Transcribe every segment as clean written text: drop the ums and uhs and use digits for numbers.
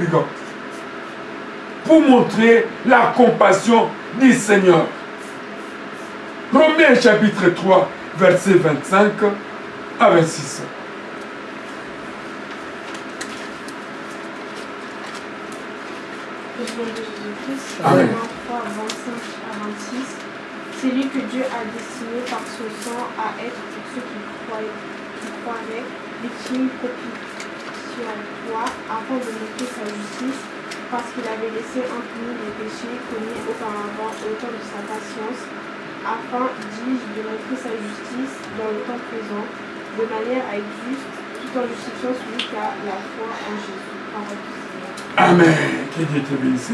brigand pour montrer la compassion du Seigneur. Romains chapitre 3, verset 25 à 26. Amen. 3, 25 à 26. C'est lui que Dieu a destiné par son sang à être pour ceux qui croiraient victime propitiatoire afin de montrer sa justice, parce qu'il avait laissé impunis les péchés commis auparavant au temps de sa patience, afin, dis-je, de montrer sa justice dans le temps présent, de manière à être juste, tout en justifiant celui qui a la foi en Jésus. Parole du Seigneur. Amen. Que Dieu te bénisse.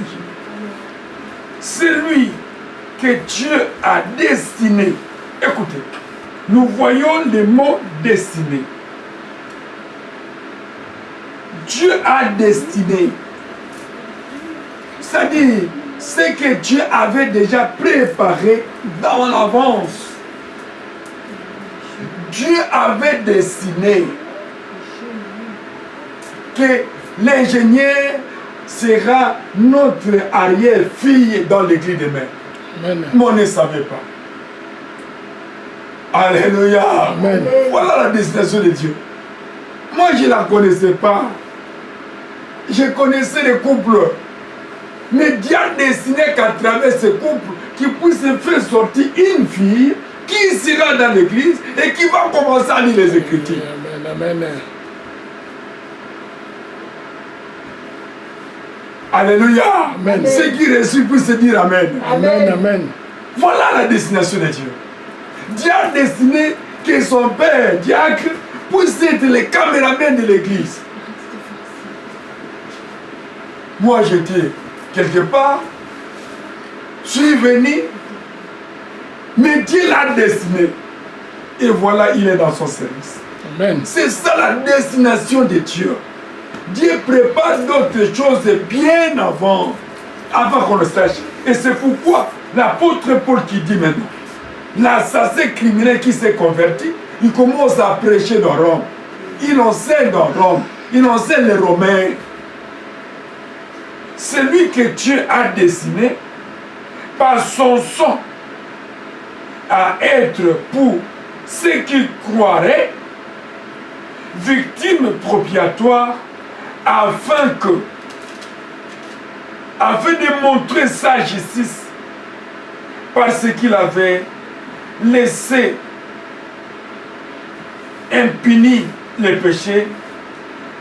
C'est lui que Dieu a destiné. Écoutez, nous voyons le mot destiné. Dieu a destiné. C'est-à-dire, ce que Dieu avait déjà préparé dans l'avance. Dieu avait destiné que l'ingénieur sera notre arrière-fille dans l'église de mer. Mais on ne savait pas. Alléluia. Amen. Voilà la destination de Dieu. Moi, je ne la connaissais pas. Je connaissais les couples. Mais Dieu a destiné qu'à travers ce couple, qu'il puisse faire sortir une fille qui sera dans l'église et qui va commencer à lire les Écritures. Amen. Amen. Alléluia. Amen. Ceux qui reçoivent puissent se dire Amen. Amen. Amen. Voilà la destination de Dieu. Dieu a destiné que son père, diacre, puisse être le caméraman de l'église. Moi, j'étais quelque part, je suis venu, mais Dieu l'a destiné. Et voilà, il est dans son service. Amen. C'est ça la destination de Dieu. Dieu prépare d'autres choses bien avant qu'on le sache. Et c'est pourquoi l'apôtre Paul qui dit maintenant, l'assassin criminel qui s'est converti, il commence à prêcher dans Rome. Il enseigne dans Rome. Il enseigne les Romains. C'est lui que Dieu a destiné par son sang à être pour ceux qui croiraient victime propiatoire afin de montrer sa justice parce qu'il avait laissé impunis les péchés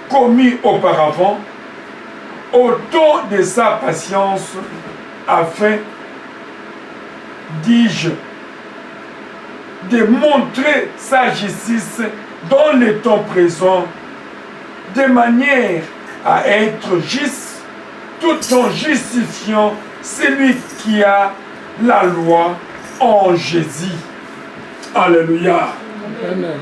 commis auparavant au temps de sa patience afin, dis-je, de montrer sa justice dans le temps présent de manière à être juste tout en justifiant celui qui a la loi en Jésus. Alléluia. Amen.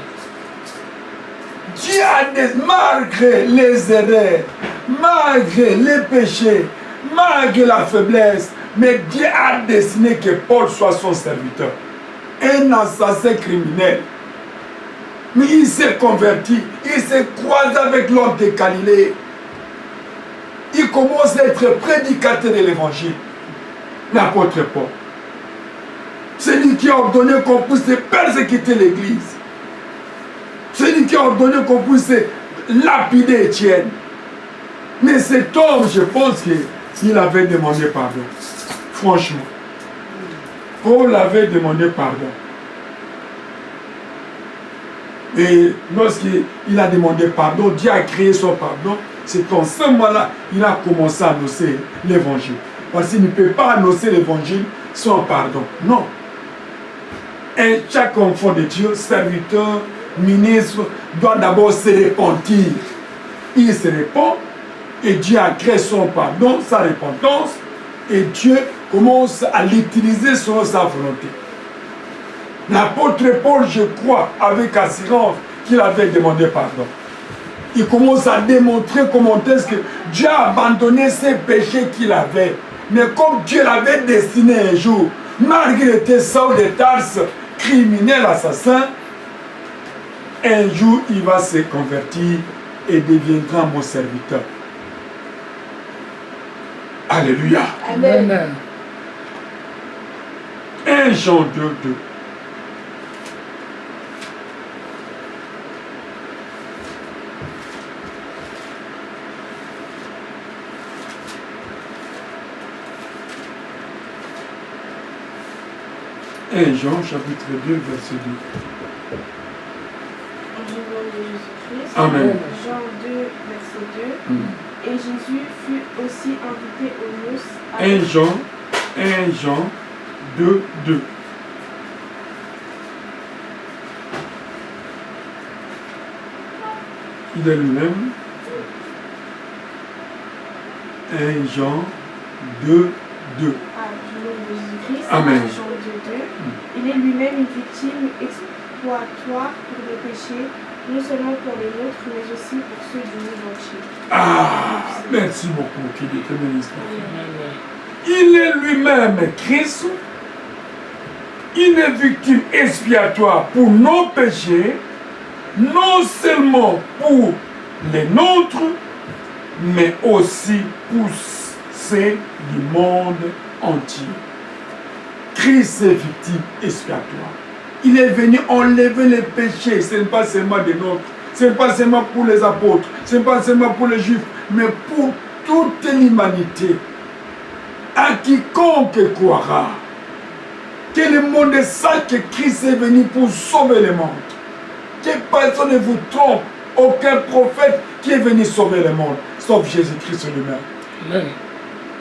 Dieu a malgré les erreurs, malgré les péchés, malgré la faiblesse, mais Dieu a destiné que Paul soit son serviteur. Un assassin criminel. Mais il s'est converti, il s'est croisé avec l'homme de Galilée. Il commence à être prédicateur de l'évangile. L'apôtre Paul. C'est lui qui a ordonné qu'on puisse persécuter l'église. C'est lui qui a ordonné qu'on puisse lapider Étienne. Mais cet homme, je pense qu'il avait demandé pardon. Franchement. Paul avait demandé pardon. Et lorsqu'il a demandé pardon, Dieu a créé son pardon. C'est en ce moment-là qu'il a commencé à annoncer l'évangile. Parce qu'il ne peut pas annoncer l'évangile sans pardon. Non. Et chaque enfant de Dieu, serviteur, ministre, doit d'abord se repentir. Il se repent et Dieu a créé son pardon, sa repentance, et Dieu commence à l'utiliser selon sa volonté. L'apôtre Paul, je crois, avec assurance, qu'il avait demandé pardon. Il commence à démontrer comment est-ce que Dieu a abandonné ses péchés qu'il avait. Mais comme Dieu l'avait destiné un jour, malgré était Saul de Tarse, criminel, assassin, un jour il va se convertir et deviendra mon serviteur. Alléluia. Amen. Amen. 1 Jean 2, 2. Jean chapitre 2, verset 2. Au nom de Jésus-Christ. Amen. Jean 2, verset 2. Et Jésus fut aussi invité aux noces. 1 Jean 2, 2. Il est lui-même. 1 Jean 2, 2. Du nom de Jésus-Christ. Amen. Jean 2, 2. Il est lui-même une victime expiatoire pour les péchés, non seulement pour les nôtres, mais aussi pour ceux du monde entier. Ah, merci beaucoup, qu'il te bénisse. Il est lui-même Christ, une victime expiatoire pour nos péchés, non seulement pour les nôtres, mais aussi pour ceux du monde entier. Christ est victime expiatoire. Il est venu enlever les péchés. Ce n'est pas seulement des nôtres. Ce n'est pas seulement pour les apôtres. Ce n'est pas seulement pour les juifs. Mais pour toute l'humanité. À quiconque croira. Que le monde sache que Christ est venu pour sauver le monde. Que personne ne vous trompe. Aucun prophète qui est venu sauver le monde. Sauf Jésus-Christ lui-même. Amen.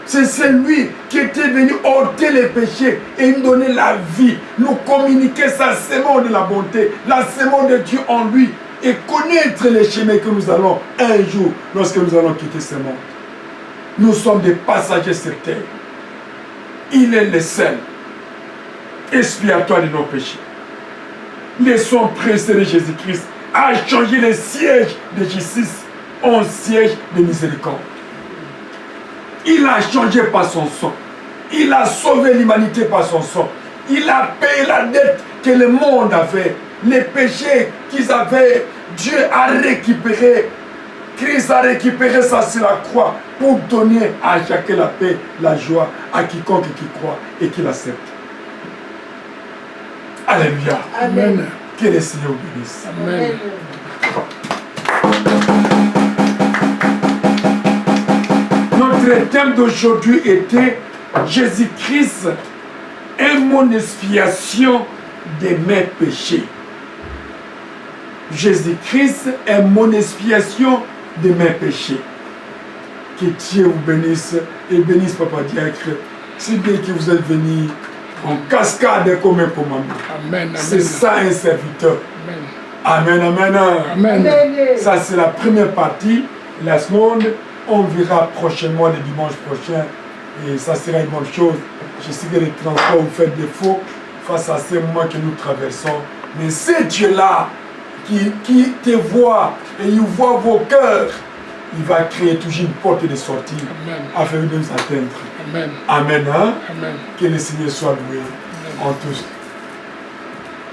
C'est celui qui était venu ôter les péchés et nous donner la vie, nous communiquer sa sémence de la bonté, la sémence de Dieu en lui et connaître les chemins que nous allons un jour lorsque nous allons quitter ce monde. Nous sommes des passagers sur terre. Il est le seul expiatoire de nos péchés. Le sang précieux de Jésus-Christ a changé le siège de justice en siège de miséricorde. Il a changé par son sang. Il a sauvé l'humanité par son sang. Il a payé la dette que le monde avait. Les péchés qu'ils avaient, Dieu a récupéré. Christ a récupéré ça sur la croix pour donner à chacun la paix, la joie, à quiconque qui croit et qui l'accepte. Alléluia. Amen. Que le Seigneur vous bénisse. Amen. Notre thème d'aujourd'hui était Jésus-Christ est mon expiation de mes péchés. Jésus-Christ est mon expiation de mes péchés. Que Dieu vous bénisse et bénisse Papa Diacre. C'est bien que vous êtes venus en cascade comme un commandement. Amen. C'est ça un serviteur. Amen. Amen, amen. Amen. Ça c'est la première partie. La seconde, on verra prochainement le dimanche prochain. Et ça sera une bonne chose. Je sais que les transports vous faites défaut face à ces moments que nous traversons. Mais c'est Dieu-là qui te voit et il voit vos cœurs. Il va créer toujours une porte de sortie afin de nous atteindre. Amen. Amen. Hein? Amen. Que le Seigneur soit loué en tous.